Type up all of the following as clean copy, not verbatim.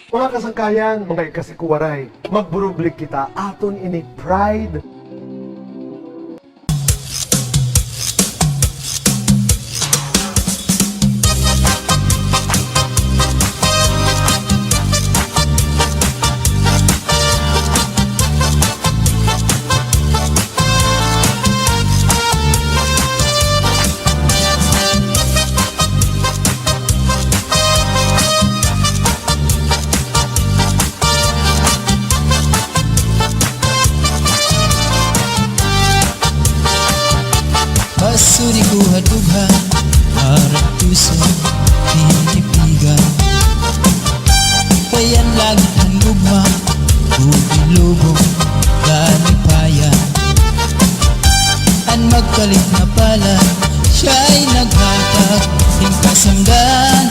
Mga kasangkayan, mga ikasikuwaray, magburublik kita aton ini pride. Basuri ko hadughan, harap puso, pinipigan. Kayan lagi ang gugma, bubulubong, kalipayan. Ang magkalit na pala, siya'y naghatag, ting kasamdan.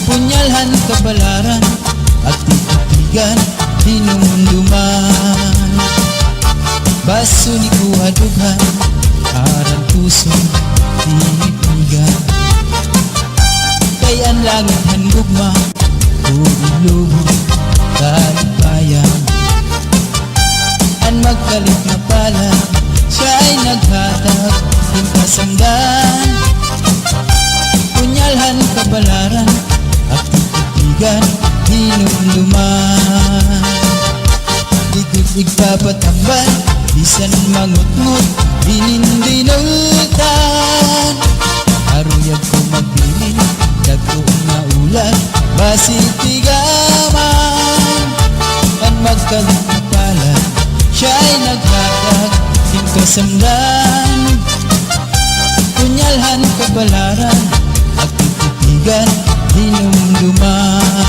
Punyalhan kabalaran, at titigan, hinumduman. Basuri ko hadughan, harang puso, tinipigan. Kayan langit han gugma, bubulubong, kalipayan. Ang magkalit na pala, siya'y naghatag, ting kasamdan. Punyalhan kabalaran, at titigan, hinumduman. Ikot igpapatambal, bisan mangut-ngut, hinindinultan. Aruyag ko magbilin, dagko nga ulan, basitigaman. Ang magkalit na pala, siya'y naghatag, ting kasamdan. Punyalhan kabalaran, at titigan, hinumduman.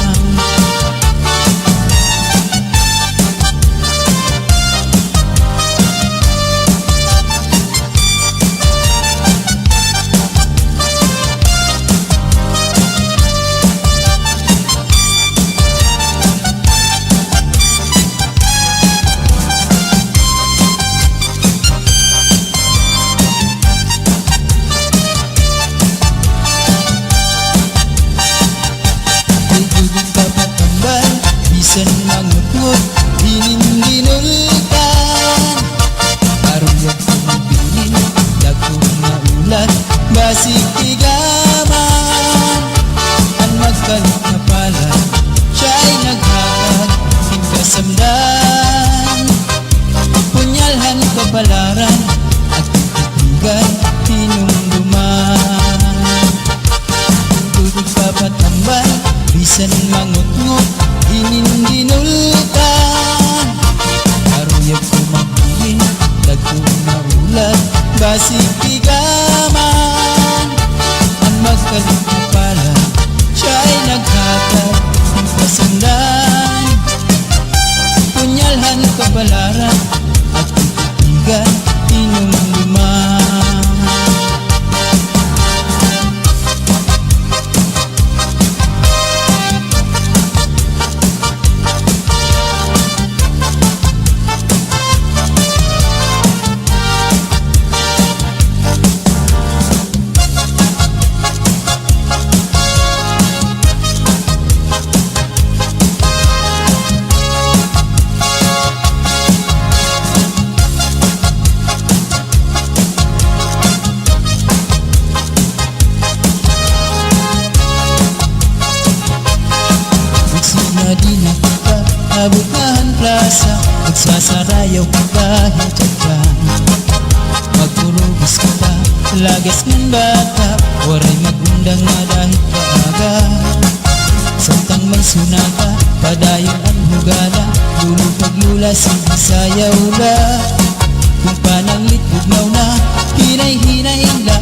Bisan mangut-ngut, hinindinultan. Aruyag ko magbilin, dagko nga ulan, basitigaman. Ang magkalit na pala, siya'y naghatag, ting kasamdan. Punyalhan kabalaran, at titigan, hinumduman. Tugtog papatambal, bisan mangut-ngut, hinindinultan. Aruyag ko magbilin, dagko nga ulan, basitigaman. Ang magkalit na pala, siya'y naghatag, ting kasamdan. Punyalhan kabalaran, at titigan, hinumduman. Di na kita abutan plaza, magsasarayaw ka dahil dyan. Magpurugis kita, lagas ng bata, waray magundang na dahil kaaga. Samtang may sunata, padayon ang hugala, lulo paglula, sige sayaw la. Kung panang litbugnaw na, hinay-hinay la,